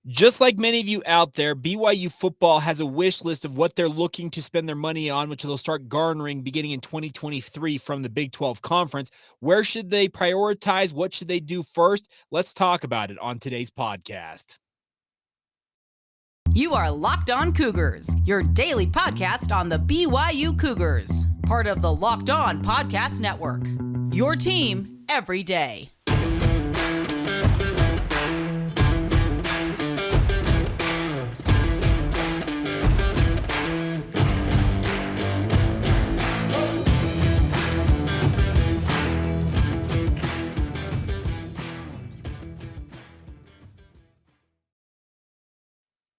Just like many of you out there, BYU football has a wish list of what they're looking to spend their money on, which they'll start garnering beginning in 2023 from the Big 12 Conference. Where should they prioritize? What should they do first? Let's talk about it on today's podcast. You are Locked On Cougars, your daily podcast on the BYU Cougars, part of the Locked On Podcast Network. Your team every day.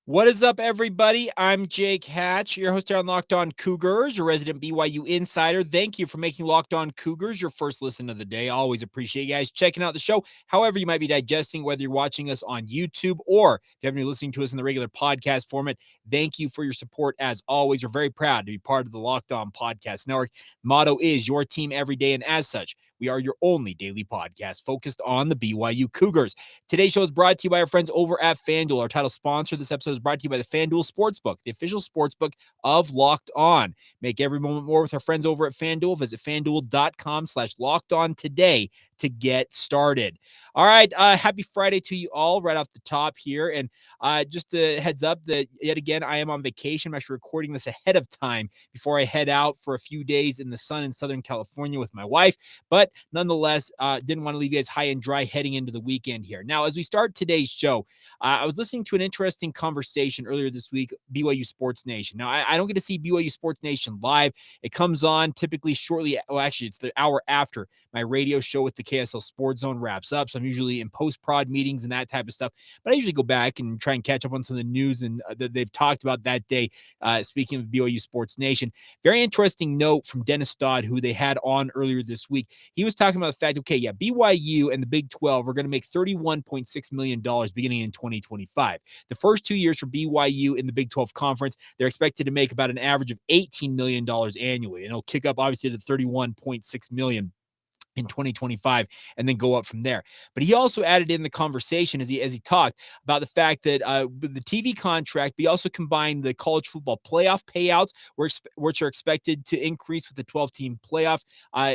What is up, everybody? I'm Jake Hatch, your host here on Locked On Cougars, your resident BYU insider. Thank you for making Locked On Cougars your first listen of the day. I always appreciate you guys checking out the show, however you might be digesting, whether you're watching us on YouTube or if you haven't been listening to us in the regular podcast format. Thank you for your support. As always, we're very proud to be part of the Locked On Podcast Network. Motto is your team every day, and as such, we are your only daily podcast focused on the BYU Cougars. Today's show is brought to you by our friends over at FanDuel. Our title sponsor this episode is brought to you by the FanDuel Sportsbook, the official sportsbook of Locked On. Make every moment more with our friends over at FanDuel. Visit FanDuel.com/LockedOn today to get started. All right, happy Friday to you all right off the top here. And just a heads up that yet again, I am on vacation. I'm actually recording this ahead of time before I head out for a few days in the sun in Southern California with my wife. But nonetheless, didn't want to leave you guys high and dry heading into the weekend here. Now, as we start today's show, I was listening to an interesting conversation earlier this week, BYU Sports Nation. Now, I don't get to see BYU Sports Nation live. It comes on typically shortly. Well, actually, it's the hour after my radio show with the KSL Sports Zone wraps up. So I'm usually in post-prod meetings and that type of stuff. But I usually go back and try and catch up on some of the news and that they've talked about that day. Speaking of BYU Sports Nation, very interesting note from Dennis Dodd, who they had on earlier this week. He was talking about the fact, okay, yeah, BYU and the Big 12 are going to make $31.6 million beginning in 2025. The first 2 years for BYU in the Big 12 Conference, they're expected to make about an average of $18 million annually. And it'll kick up, obviously, to $31.6 million in 2025 and then go up from there. But he also added in the conversation as he talked about the fact that the TV contract, we also combined the college football playoff payouts, which are expected to increase with the 12-team playoff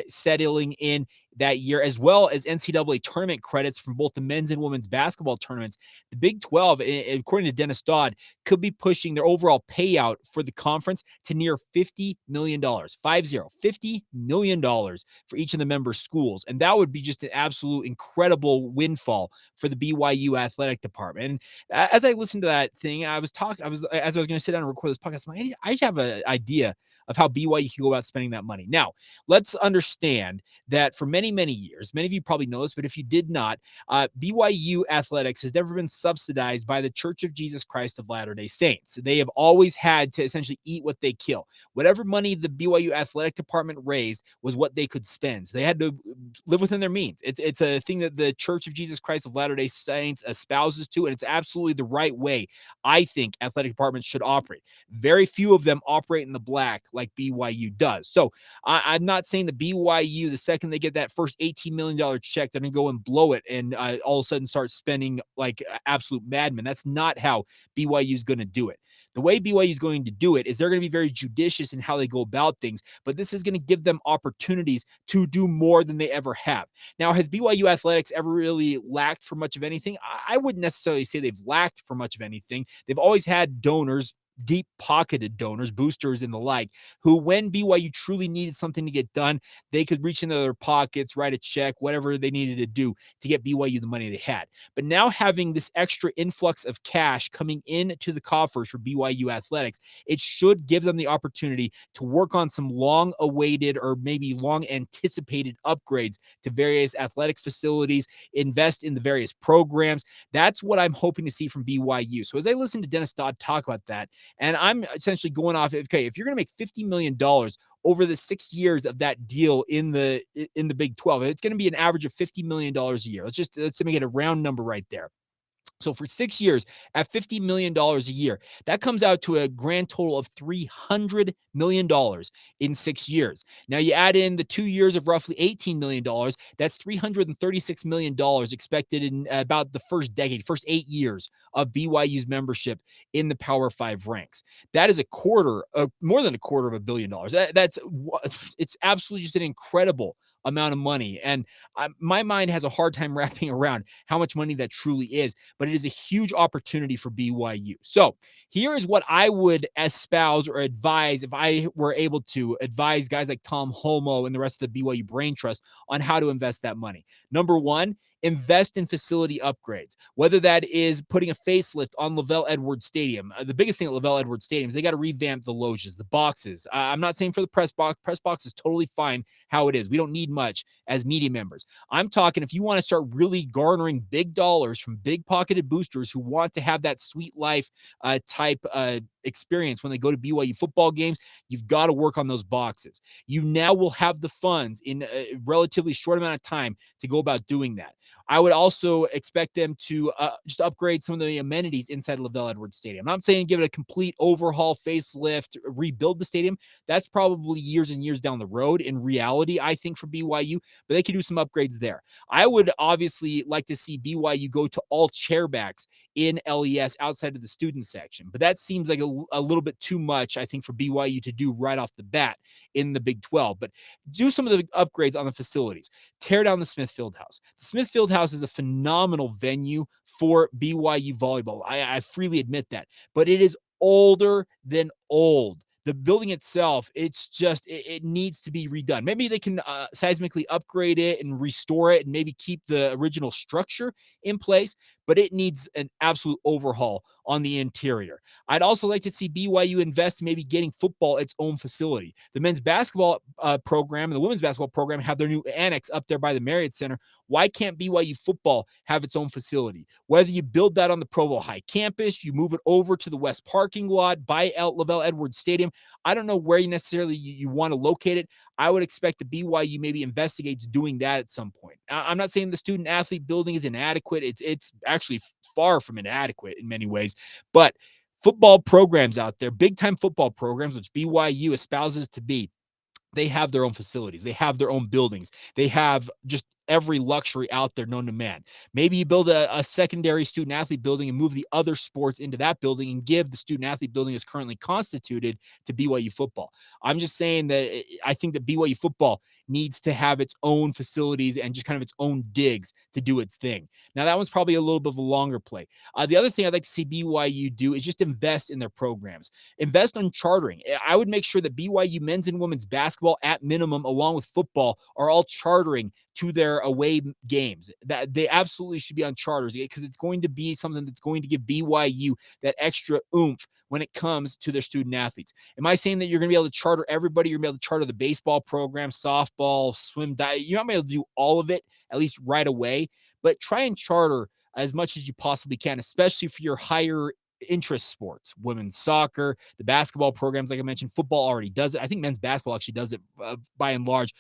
settling in that year, as well as NCAA tournament credits from both the men's and women's basketball tournaments. The Big 12, according to Dennis Dodd, could be pushing their overall payout for the conference to near $50 million, $50 million for each of the member schools. And that would be just an absolute incredible windfall for the BYU athletic department. And as I listened to that thing, as I was going to sit down and record this podcast, I have an idea of how BYU can go about spending that money. Now, let's understand that for many years, many of you probably know this, but if you did not, BYU athletics has never been subsidized by the Church of Jesus Christ of Latter-day Saints. They have always had to essentially eat what they kill. Whatever money the BYU athletic department raised was what they could spend. So they had to live within their means. It's a thing that the Church of Jesus Christ of Latter-day Saints espouses to, and it's absolutely the right way I think athletic departments should operate. Very few of them operate in the black like BYU does. So I'm not saying that BYU, the second they get that first $18 million check, they're going to go and blow it and all of a sudden start spending like absolute madmen. That's not how BYU is going to do it. The way BYU is going to do it is they're going to be very judicious in how they go about things, but this is going to give them opportunities to do more than they ever have. Now, has BYU athletics ever really lacked for much of anything? I wouldn't necessarily say they've lacked for much of anything. They've always had donors, deep-pocketed donors, boosters, and the like, who, when BYU truly needed something to get done, they could reach into their pockets, write a check, whatever they needed to do to get BYU the money they had. But now having this extra influx of cash coming into the coffers for BYU athletics, it should give them the opportunity to work on some long-awaited or maybe long-anticipated upgrades to various athletic facilities, invest in the various programs. That's what I'm hoping to see from BYU. So as I listen to Dennis Dodd talk about that, and I'm essentially going off, okay, if you're going to make $50 million over the 6 years of that deal in the Big 12, it's going to be an average of $50 million a year. Let's make it a round number right there. So for 6 years at $50 million a year, that comes out to a grand total of $300 million in 6 years. Now you add in the 2 years of roughly $18 million, that's $336 million expected in about the first decade, first 8 years of BYU's membership in the Power 5 ranks. That is more than a quarter of $1 billion. It's absolutely just an incredible amount of money. And my mind has a hard time wrapping around how much money that truly is, but it is a huge opportunity for BYU. So here is what I would espouse or advise if I were able to advise guys like Tom Holmoe and the rest of the BYU Brain Trust on how to invest that money. Number one, invest in facility upgrades, whether that is putting a facelift on LaVell Edwards Stadium. The biggest thing at LaVell Edwards Stadium is they got to revamp the loges, the boxes. I'm not saying for the press box. Press box is totally fine how it is. We don't need much as media members. I'm talking if you want to start really garnering big dollars from big pocketed boosters who want to have that sweet life type experience when they go to BYU football games, you've got to work on those boxes. You now will have the funds in a relatively short amount of time to go about doing that. I would also expect them to just upgrade some of the amenities inside LaVell Edwards Stadium. I'm not saying give it a complete overhaul, facelift, rebuild the stadium. That's probably years and years down the road in reality, I think, for BYU, but they could do some upgrades there. I would obviously like to see BYU go to all chairbacks in LES outside of the student section, but that seems like a little bit too much, I think, for BYU to do right off the bat in the Big 12. But do some of the upgrades on the facilities. Tear down the Smith Fieldhouse. The Smith Fieldhouse is a phenomenal venue for BYU volleyball. I freely admit that, but it is older than old. The building itself, it needs to be redone. Maybe they can seismically upgrade it and restore it and maybe keep the original structure in place, but it needs an absolute overhaul on the interior. I'd also like to see BYU invest in maybe getting football its own facility. The men's basketball program and the women's basketball program have their new annex up there by the Marriott Center. Why can't BYU football have its own facility? Whether you build that on the Provo High campus, you move it over to the West parking lot by LaVell Edwards Stadium. I don't know where you want to locate it. I would expect the BYU maybe investigates doing that at some point. I'm not saying the student athlete building is inadequate. It's actually far from inadequate in many ways, but football programs out there, big time football programs, which BYU espouses to be, they have their own facilities. They have their own buildings. They have just every luxury out there known to man. Maybe you build a secondary student athlete building and move the other sports into that building and give the student athlete building as currently constituted to BYU football. I'm just saying that I think that BYU football needs to have its own facilities and just kind of its own digs to do its thing. Now, that one's probably a little bit of a longer play. The other thing I'd like to see BYU do is just invest in their programs. Invest on chartering. I would make sure that BYU men's and women's basketball at minimum, along with football, are all chartering to their away games. That they absolutely should be on charters because it's going to be something that's going to give BYU that extra oomph when it comes to their student athletes. Am I saying that you're going to be able to charter everybody? You're going to be able to charter the baseball program, softball, swim, dive. You're not going to be able to do all of it, at least right away, but try and charter as much as you possibly can, especially for your higher interest sports, women's soccer, the basketball programs, like I mentioned. Football already does it. I think men's basketball actually does it by and large,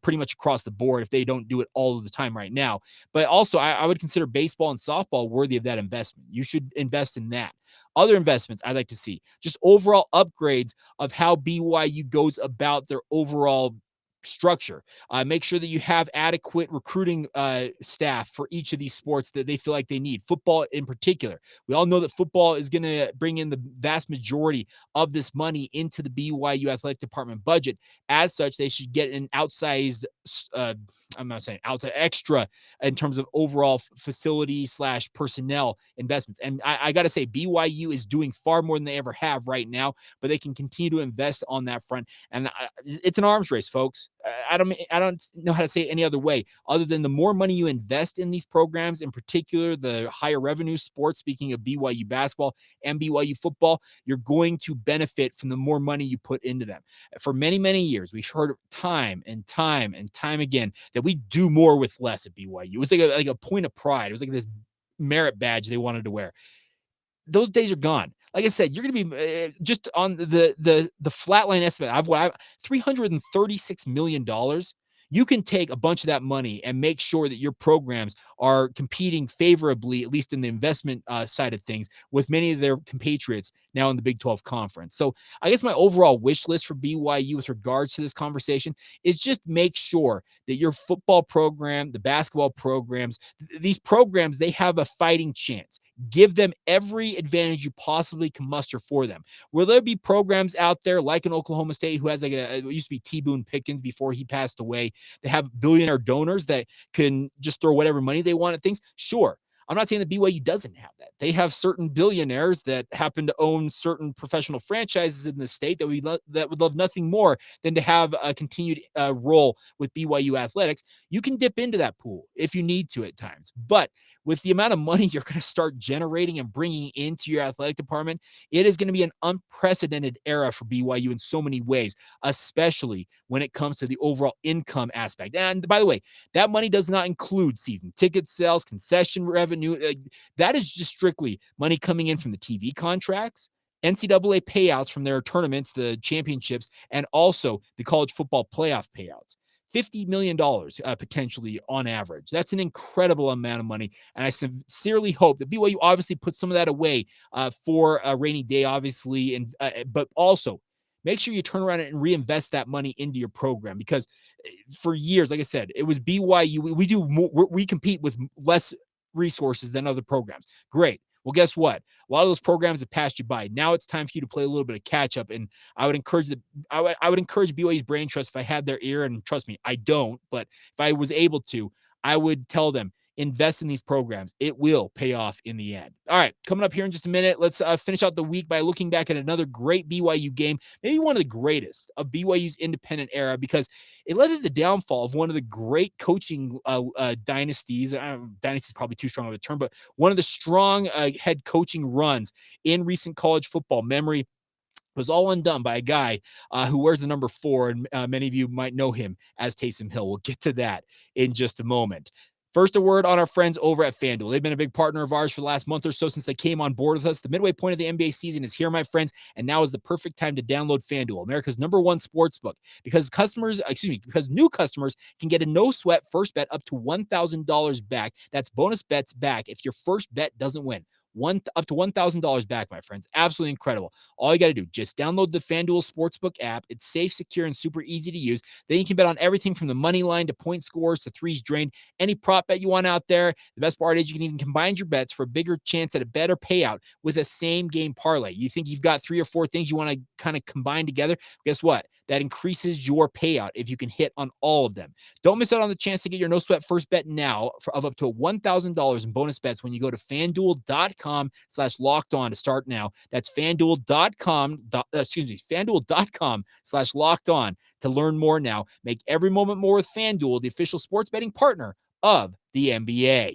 pretty much across the board if they don't do it all of the time right now. But also, I would consider baseball and softball worthy of that investment. You should invest in that. Other investments I'd like to see, just overall upgrades of how BYU goes about their overall structure. Make sure that you have adequate recruiting staff for each of these sports that they feel like they need. Football in particular. We all know that football is going to bring in the vast majority of this money into the BYU athletic department budget. As such, they should get an outsized, I'm not saying outside, extra in terms of overall facility / personnel investments. And I got to say, BYU is doing far more than they ever have right now, but they can continue to invest on that front. And it's an arms race, folks. I don't know how to say it any other way other than the more money you invest in these programs, in particular the higher revenue sports, speaking of BYU basketball and BYU football, you're going to benefit from the more money you put into them. For many, many years, we've heard time and time and time again that we do more with less at BYU. It was like a point of pride. It was like this merit badge they wanted to wear. Those days are gone. Like I said, you're going to be just on the flatline estimate. I've $336 million. you can take a bunch of that money and make sure that your programs are competing favorably, at least in the investment side of things, with many of their compatriots now in the Big 12 conference. So I guess my overall wish list for BYU with regards to this conversation is just make sure that your football program, the basketball programs, these programs, they have a fighting chance. Give them every advantage you possibly can muster for them. Will there be programs out there like in Oklahoma State who has like it used to be T. Boone Pickens before he passed away, they have billionaire donors that can just throw whatever money they want at things? Sure. I'm not saying that BYU doesn't have that. They have certain billionaires that happen to own certain professional franchises in the state that would love nothing more than to have a continued role with BYU athletics. You can dip into that pool if you need to at times, but with the amount of money you're going to start generating and bringing into your athletic department, it is going to be an unprecedented era for BYU in so many ways, especially when it comes to the overall income aspect. And by the way, that money does not include season ticket sales, concession revenue. That is just strictly money coming in from the TV contracts, NCAA payouts from their tournaments, the championships, and also the college football playoff payouts. $50 million potentially on average. That's an incredible amount of money. And I sincerely hope that BYU obviously puts some of that away for a rainy day, obviously, and but also make sure you turn around and reinvest that money into your program, because for years, like I said, it was BYU. We do more, we compete with less resources than other programs. Great. Well, guess what? A lot of those programs have passed you by. Now it's time for you to play a little bit of catch up. And I would encourage BYU's brain trust if I had their ear. And trust me, I don't. But if I was able to, I would tell them, invest in these programs. It will pay off in the end. All right, coming up here in just a minute, let's finish out the week by looking back at another great BYU game, maybe one of the greatest of BYU's independent era, because it led to the downfall of one of the great coaching dynasties. Dynasty is probably too strong of a term, but one of the strong head coaching runs in recent college football memory was all undone by a guy who wears the number 4, and many of you might know him as Taysom Hill. We'll get to that in just a moment. First, a word on our friends over at FanDuel. They've been a big partner of ours for the last month or so since they came on board with us. The midway point of the NBA season is here, my friends, and now is the perfect time to download FanDuel, America's #1 sportsbook, because new customers can get a no-sweat first bet up to $1,000 back. That's bonus bets back if your first bet doesn't win. Up to $1,000 back, my friends. Absolutely incredible. All you got to do, just download the FanDuel Sportsbook app. It's safe, secure, and super easy to use. Then you can bet on everything from the money line to point scores to threes drained. Any prop bet you want out there. The best part is you can even combine your bets for a bigger chance at a better payout with a same game parlay. You think you've got 3 or 4 things you want to kind of combine together? Guess what? That increases your payout if you can hit on all of them. Don't miss out on the chance to get your no sweat first bet now of up to $1,000 in bonus bets when you go to FanDuel.com/locked on to start now. That's FanDuel.com/locked on to learn more now. Make every moment more with FanDuel, the official sports betting partner of the NBA.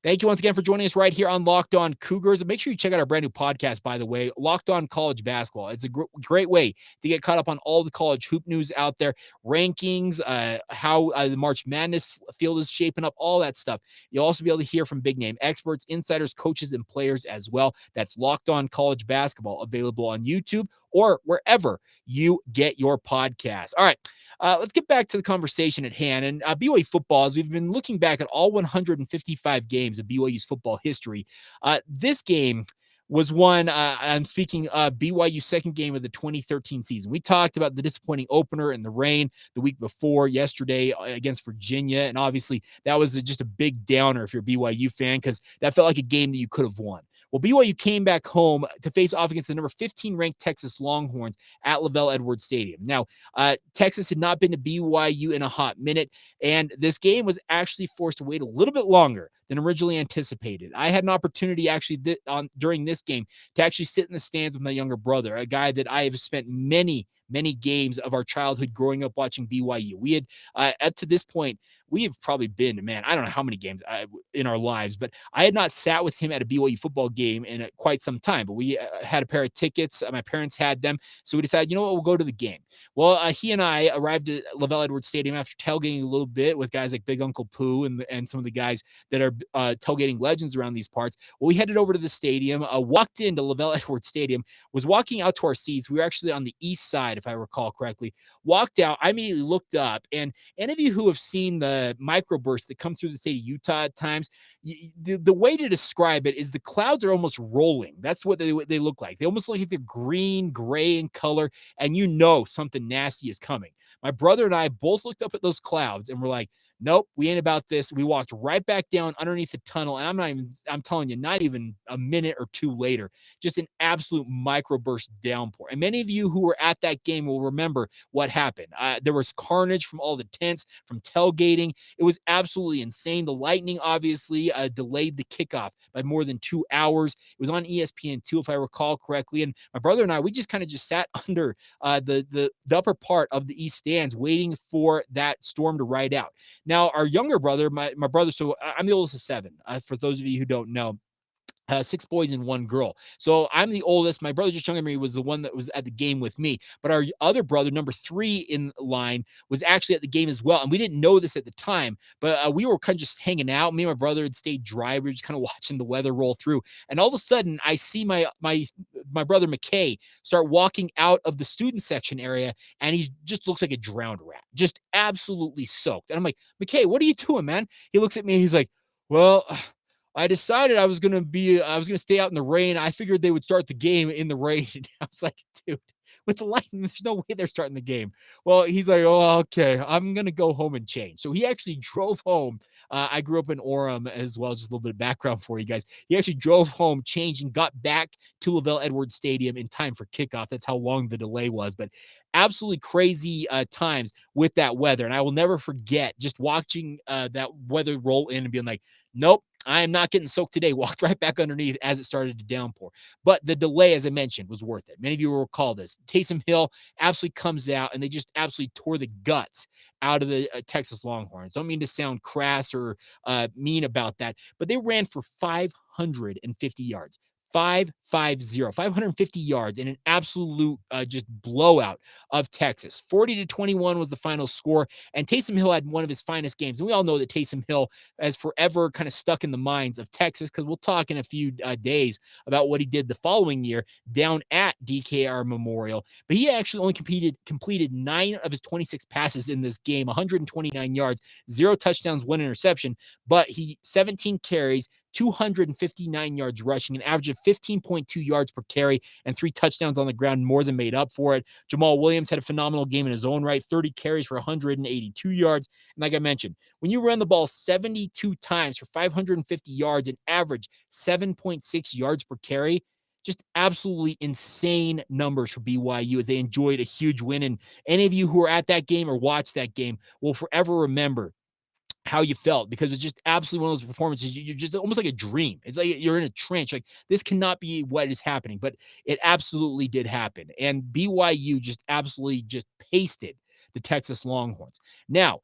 Thank you once again for joining us right here on Locked On Cougars. And make sure you check out our brand new podcast, by the way, Locked On College Basketball. It's a great way to get caught up on all the college hoop news out there, rankings, how the March Madness field is shaping up, all that stuff. You'll also be able to hear from big name experts, insiders, coaches, and players as well. That's Locked On College Basketball, available on YouTube or wherever you get your podcasts. All right, let's get back to the conversation at hand. And BYU football, as we've been looking back at all 155 games of BYU's football history. This game was one, I'm speaking BYU's second game of the 2013 season. We talked about the disappointing opener in the rain the week before yesterday against Virginia. And obviously that was just a big downer if you're a BYU fan, because that felt like a game that you could have won. Well, BYU came back home to face off against the number 15 ranked Texas Longhorns at LaVell Edwards Stadium. Now, Texas had not been to BYU in a hot minute, and this game was actually forced to wait a little bit longer than originally anticipated. I had an opportunity actually during this game to actually sit in the stands with my younger brother, a guy that I have spent many games of our childhood growing up watching BYU. We had, up to this point, we have probably been, man, I don't know how many games in our lives, but I had not sat with him at a BYU football game in quite some time. But we had a pair of tickets. My parents had them. So we decided, you know what, we'll go to the game. Well, he and I arrived at LaVell Edwards Stadium after tailgating a little bit with guys like Big Uncle Pooh and some of the guys that are tailgating legends around these parts. Well, we headed over to the stadium, walked into LaVell Edwards Stadium, was walking out to our seats. We were actually on the east side if I recall correctly. Walked out. I immediately looked up, and any of you who have seen the microbursts that come through the state of Utah at times, the way to describe it is the clouds are almost rolling. That's what they look like. They almost look like they're green, gray in color, and you know something nasty is coming. My brother and I both looked up at those clouds and were like, nope, we ain't about this. We walked right back down underneath the tunnel. And I'm telling you, not even a minute or two later, just an absolute microburst downpour. And many of you who were at that game will remember what happened. There was carnage from all the tents, from tailgating. It was absolutely insane. The Lightning obviously delayed the kickoff by more than 2 hours. It was on ESPN2, if I recall correctly. And my brother and I, we just kind of just sat under the upper part of the east stands waiting for that storm to ride out. Now, our younger brother, my brother, so I'm the oldest of 7, for those of you who don't know. 6 boys and 1 girl. So I'm the oldest. My brother, just younger than me, was the one that was at the game with me. But our other brother, number 3 in line, was actually at the game as well. And we didn't know this at the time, but we were kind of just hanging out. Me and my brother had stayed dry. We were just kind of watching the weather roll through. And all of a sudden, I see my brother McKay start walking out of the student section area, and he just looks like a drowned rat, just absolutely soaked. And I'm like, McKay, what are you doing, man? He looks at me and he's like, well, I decided I was going to stay out in the rain. I figured they would start the game in the rain. I was like, dude, with the Lightning, there's no way they're starting the game. Well, he's like, oh, okay, I'm going to go home and change. So he actually drove home. I grew up in Orem as well. Just a little bit of background for you guys. He actually drove home, changed, and got back to LaVell Edwards Stadium in time for kickoff. That's how long the delay was. But absolutely crazy times with that weather. And I will never forget just watching that weather roll in and being like, nope, I am not getting soaked today. Walked right back underneath as it started to downpour. But the delay, as I mentioned, was worth it. Many of you will recall this. Taysom Hill absolutely comes out, and they just absolutely tore the guts out of the Texas Longhorns. Don't mean to sound crass or mean about that, but they ran for 550 yards. 550 yards in an absolute just blowout of Texas. 40-21 was the final score, and Taysom Hill had one of his finest games. And we all know that Taysom Hill has forever kind of stuck in the minds of Texas, because we'll talk in a few days about what he did the following year down at DKR Memorial. But he actually only completed 9 of his 26 passes in this game, 129 yards, 0 touchdowns, 1 interception, but he 17 carries, 259 yards rushing, an average of 15.2 yards per carry, and 3 touchdowns on the ground, more than made up for it. Jamal Williams had a phenomenal game in his own right, 30 carries for 182 yards. And like I mentioned, when you run the ball 72 times for 550 yards, an average 7.6 yards per carry, just absolutely insane numbers for BYU as they enjoyed a huge win. And any of you who are at that game or watched that game will forever remember how you felt, because it's just absolutely one of those performances. You're just almost like a dream. It's like you're in a trance. Like, this cannot be what is happening, but it absolutely did happen. And BYU just absolutely just pasted the Texas Longhorns. Now,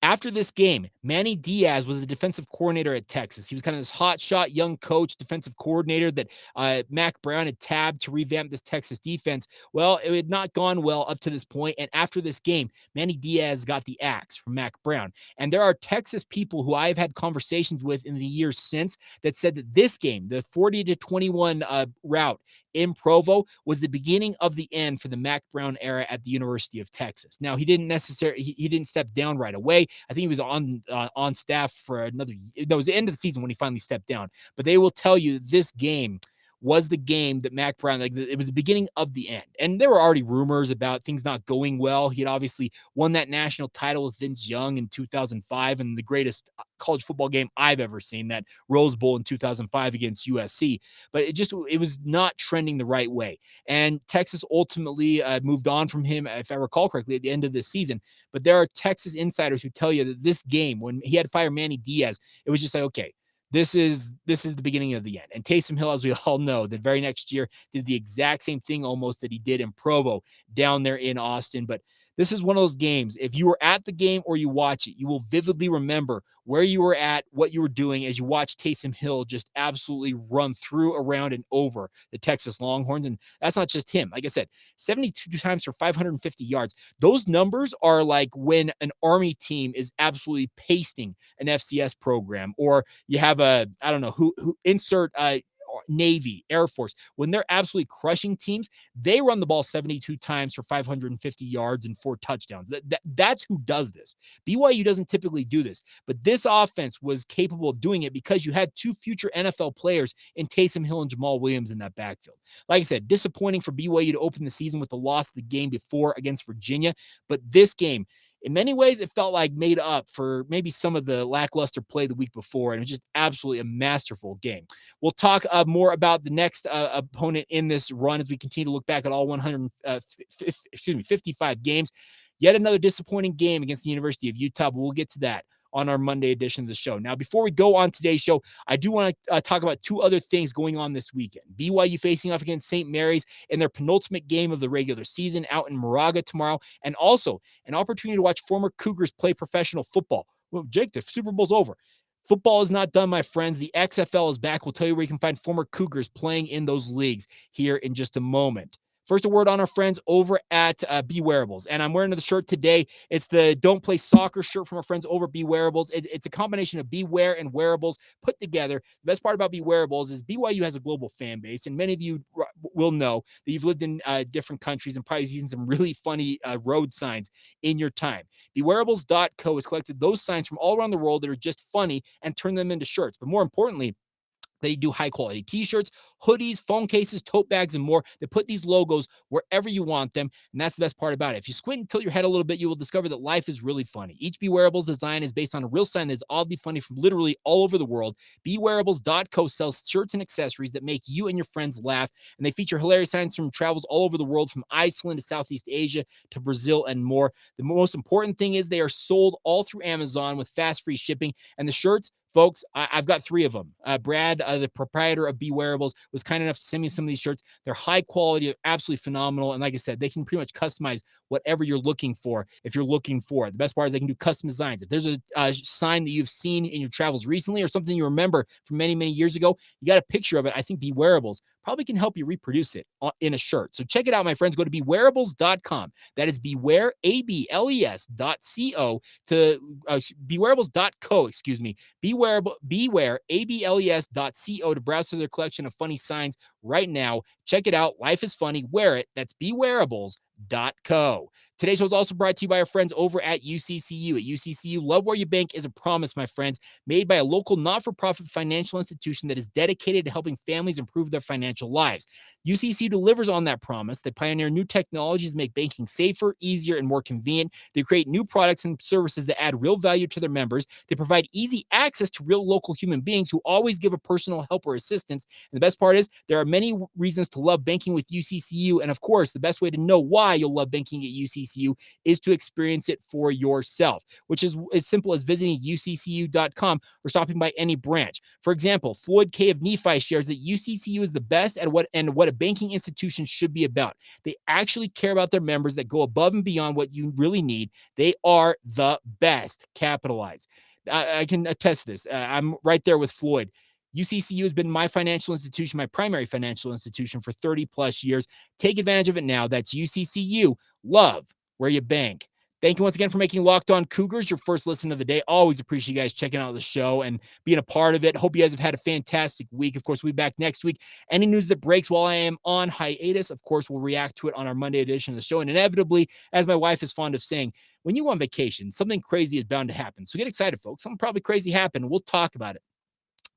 after this game, Manny Diaz was the defensive coordinator at Texas. He was kind of this hotshot young coach, defensive coordinator that Mac Brown had tabbed to revamp this Texas defense. Well, it had not gone well up to this point. And after this game, Manny Diaz got the axe from Mac Brown. And there are Texas people who I've had conversations with in the years since that said that this game, the 40-21 rout in Provo, was the beginning of the end for the Mac Brown era at the University of Texas. Now, he didn't step down right away. I think he was on staff for another year. No, it was the end of the season when he finally stepped down. But they will tell you this game was the game that Mac Brown, like, it was the beginning of the end. And there were already rumors about things not going well. He had obviously won that national title with Vince Young in 2005, and the greatest college football game I've ever seen, that Rose Bowl in 2005 against USC. But it was not trending the right way. And Texas ultimately moved on from him, if I recall correctly, at the end of this season. But there are Texas insiders who tell you that this game, when he had to fire Manny Diaz, it was just like, okay, this is the beginning of the end. And Taysom Hill, as we all know, the very next year did the exact same thing almost that he did in Provo down there in Austin. But this is one of those games. If you were at the game or you watch it, you will vividly remember where you were at, what you were doing as you watched Taysom Hill just absolutely run through, around, and over the Texas Longhorns. And that's not just him. Like I said, 72 times for 550 yards. Those numbers are like when an Army team is absolutely pasting an FCS program, or you have I don't know, who insert Navy, Air Force, when they're absolutely crushing teams, they run the ball 72 times for 550 yards and 4 touchdowns. That's who does this. BYU doesn't typically do this, but this offense was capable of doing it because you had 2 future NFL players in Taysom Hill and Jamal Williams in that backfield. Like I said, disappointing for BYU to open the season with the loss of the game before against Virginia, but this game, in many ways, it felt like made up for maybe some of the lackluster play the week before, and it was just absolutely a masterful game. We'll talk more about the next opponent in this run as we continue to look back at all 55 games. Yet another disappointing game against the University of Utah, but we'll get to that on our Monday edition of the show. Now, before we go on today's show, I do want to talk about 2 other things going on this weekend. BYU facing off against St. Mary's in their penultimate game of the regular season out in Moraga tomorrow, and also an opportunity to watch former Cougars play professional football. Well, Jake, the Super Bowl's over. Football is not done, my friends. The XFL is back. We'll tell you where you can find former Cougars playing in those leagues here in just a moment. First, a word on our friends over at Be Wearables. And I'm wearing the shirt today. It's the Don't Play Soccer shirt from our friends over at Be Wearables. It's a combination of Be Wear and Wearables put together. The best part about Be Wearables is BYU has a global fan base, and many of you will know that you've lived in different countries and probably seen some really funny road signs in your time. BeWearables.co has collected those signs from all around the world that are just funny and turned them into shirts. But more importantly, they do high-quality t-shirts, hoodies, phone cases, tote bags, and more. They put these logos wherever you want them, and that's the best part about it. If you squint and tilt your head a little bit, you will discover that life is really funny. Each Be Wearables design is based on a real sign that is oddly funny from literally all over the world. BeWearables.co sells shirts and accessories that make you and your friends laugh, and they feature hilarious signs from travels all over the world, from Iceland to Southeast Asia to Brazil and more. The most important thing is they are sold all through Amazon with fast, free shipping, and the shirts, folks, I've got 3 of them. Brad, the proprietor of Be Wearables, was kind enough to send me some of these shirts. They're high quality, absolutely phenomenal. And like I said, they can pretty much customize whatever you're looking for if you're looking for it. The best part is they can do custom designs. If there's a sign that you've seen in your travels recently or something you remember from many, many years ago, you got a picture of it. I think Be Wearables probably can help you reproduce it in a shirt. So check it out, my friends. Go to BeWearables.com. That is Beware, ABLES.co to BeWearables.co, excuse me. Beware, ABLES.co to browse through their collection of funny signs right now. Check it out. Life is funny. Wear it. That's BeWearables.co. Today's show is also brought to you by our friends over at UCCU. At UCCU, Love Where You Bank is a promise, my friends, made by a local not-for-profit financial institution that is dedicated to helping families improve their financial lives. UCCU delivers on that promise. They pioneer new technologies to make banking safer, easier, and more convenient. They create new products and services that add real value to their members. They provide easy access to real local human beings who always give a personal help or assistance. And the best part is there are many reasons to love banking with UCCU. And of course, the best way to know why you'll love banking at UCCU is to experience it for yourself, which is as simple as visiting uccu.com or stopping by any branch. For example, Floyd K. of Nephi shares that UCCU is the best at what a banking institution should be about. They actually care about their members, that go above and beyond what you really need. They are the best. Capitalize. I can attest to this. I'm right there with Floyd. UCCU has been my financial institution, my primary financial institution for 30 plus years. Take advantage of it now. That's UCCU. Love where you bank. Thank you once again for making Locked On Cougars your first listen of the day. Always appreciate you guys checking out the show and being a part of it. Hope you guys have had a fantastic week. Of course, we'll be back next week. Any news that breaks while I am on hiatus, of course, we'll react to it on our Monday edition of the show. And inevitably, as my wife is fond of saying, when you go on vacation, something crazy is bound to happen. So get excited, folks. Something probably crazy happened. We'll talk about it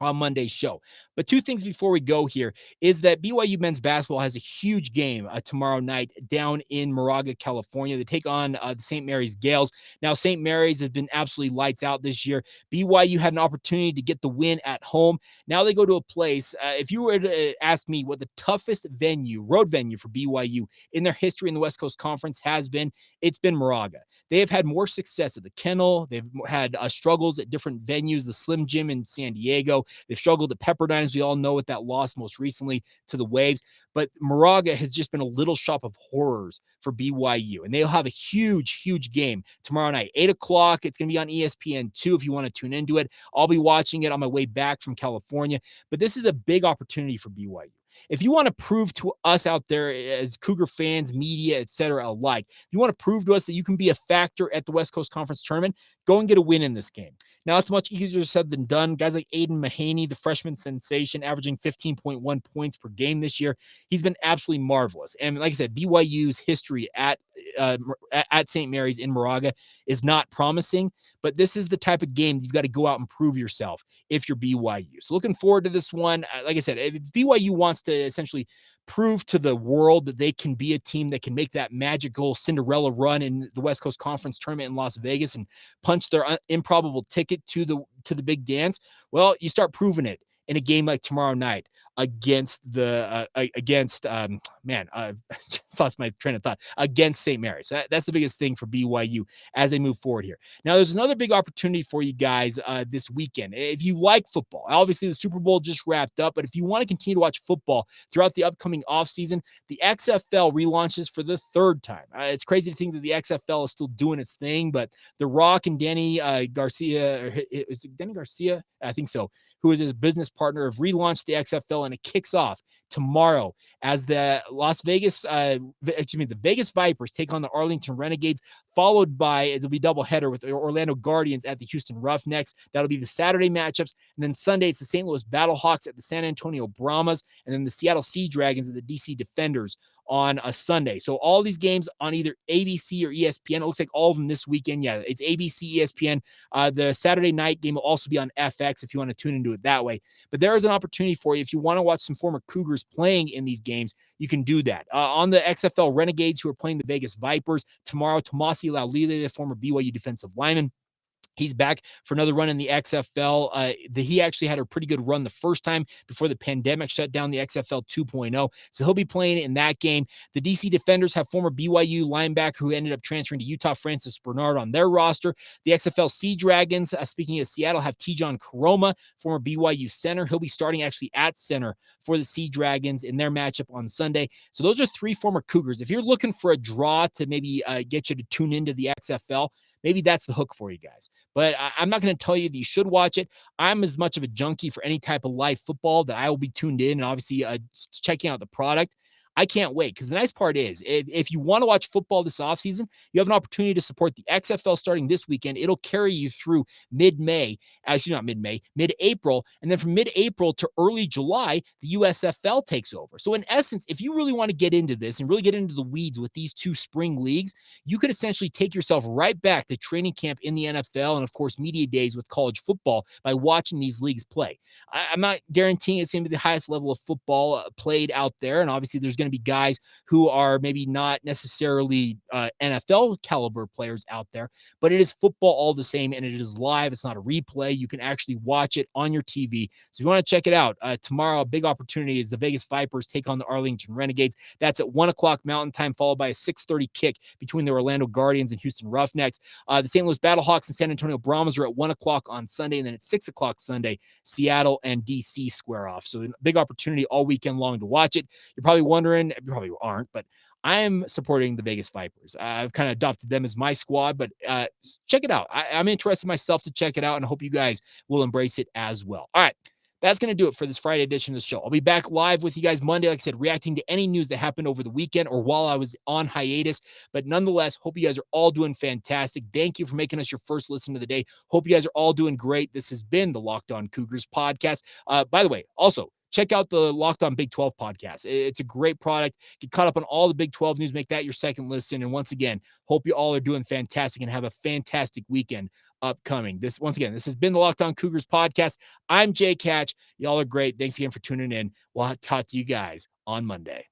on Monday's show. But 2 things before we go here is that BYU men's basketball has a huge game tomorrow night down in Moraga, California. They take on the St. Mary's Gales. Now, St. Mary's has been absolutely lights out this year. BYU had an opportunity to get the win at home. Now they go to a place, if you were to ask me what the toughest road venue for BYU in their history in the West Coast Conference has been, it's been Moraga. They have had more success at the Kennel. They've had struggles at different venues, the Slim Jim in San Diego. They've struggled at Pepperdine, as we all know, with that loss most recently to the Waves. But Moraga has just been a little shop of horrors for BYU. And they'll have a huge, huge game tomorrow night, 8 o'clock. It's going to be on ESPN2 if you want to tune into it. I'll be watching it on my way back from California. But this is a big opportunity for BYU. If you want to prove to us out there as Cougar fans, media, etc. alike, if you want to prove to us that you can be a factor at the West Coast Conference tournament, go and get a win in this game. Now, it's much easier said than done. Guys like Aiden Mahaney, the freshman sensation, averaging 15.1 points per game this year. He's been absolutely marvelous. And like I said, BYU's history at St. Mary's in Moraga is not promising, but this is the type of game you've got to go out and prove yourself if you're BYU. So looking forward to this one. Like I said, if BYU wants to essentially prove to the world that they can be a team that can make that magical Cinderella run in the West Coast Conference tournament in Las Vegas and punch their improbable ticket to the big dance. Well, you start proving it in a game like tomorrow night against just lost my train of thought, against St. Mary's. So that's the biggest thing for BYU as they move forward here. Now, there's another big opportunity for you guys this weekend. If you like football, obviously the Super Bowl just wrapped up, but if you want to continue to watch football throughout the upcoming offseason, the XFL relaunches for the third time. It's crazy to think that the XFL is still doing its thing, but The Rock and Danny Garcia, or is it Danny Garcia? I think so, who is his business partner, have relaunched the XFL, and it kicks off tomorrow as the the Vegas Vipers take on the Arlington Renegades, followed by, it'll be doubleheader with the Orlando Guardians at the Houston Roughnecks. That'll be the Saturday matchups. And then Sunday, it's the St. Louis Battlehawks at the San Antonio Brahmas, and then the Seattle Sea Dragons at the DC Defenders on a Sunday. So all these games on either ABC or ESPN. It looks like all of them this weekend. Yeah, it's ABC, ESPN. The Saturday night game will also be on FX if you want to tune into it that way. But there is an opportunity for you. If you want to watch some former Cougars playing in these games, you can do that. On the XFL Renegades, who are playing the Vegas Vipers tomorrow, Tomasi Laulile, the former BYU defensive lineman, he's back for another run in the XFL. He actually had a pretty good run the first time before the pandemic shut down the XFL 2.0. So he'll be playing in that game. The DC Defenders have former BYU linebacker who ended up transferring to Utah, Francis Bernard, on their roster. The XFL Sea Dragons, speaking of Seattle, have Tijon Karoma, former BYU center. He'll be starting actually at center for the Sea Dragons in their matchup on Sunday. So those are three former Cougars. If you're looking for a draw to maybe get you to tune into the XFL, maybe that's the hook for you guys. But I'm not going to tell you that you should watch it. I'm as much of a junkie for any type of live football that I will be tuned in and obviously checking out the product. I can't wait, because the nice part is if you want to watch football this offseason, you have an opportunity to support the XFL starting this weekend. It'll carry you through mid-April. And then from mid-April to early July, the USFL takes over. So in essence, if you really want to get into this and really get into the weeds with these two spring leagues, you could essentially take yourself right back to training camp in the NFL and, of course, media days with college football by watching these leagues play. I'm not guaranteeing it's going to be the highest level of football played out there, and obviously there's going to be guys who are maybe not necessarily NFL caliber players out there, but it is football all the same, and it is live. It's not a replay. You can actually watch it on your TV. So if you want to check it out, tomorrow, a big opportunity is the Vegas Vipers take on the Arlington Renegades. That's at 1 o'clock Mountain Time, followed by a 6:30 kick between the Orlando Guardians and Houston Roughnecks. The St. Louis Battlehawks and San Antonio Brahmas are at 1 o'clock on Sunday, and then at 6 o'clock Sunday, Seattle and DC square off. So a big opportunity all weekend long to watch it. You're probably wondering, you probably aren't, but I am supporting the Vegas Vipers. I've kind of adopted them as my squad, but check it out. I'm interested myself to check it out, and I hope you guys will embrace it as well. All right. That's going to do it for this Friday edition of the show. I'll be back live with you guys Monday, like I said, reacting to any news that happened over the weekend or while I was on hiatus. But nonetheless, hope you guys are all doing fantastic. Thank you for making us your first listen of the day. Hope you guys are all doing great. This has been the Locked On Cougars podcast. By the way, also, check out the Locked On Big 12 podcast. It's a great product. Get caught up on all the Big 12 news. Make that your second listen. And once again, hope you all are doing fantastic and have a fantastic weekend upcoming. This has been the Locked On Cougars podcast. I'm Jake Hatch. Y'all are great. Thanks again for tuning in. We'll talk to you guys on Monday.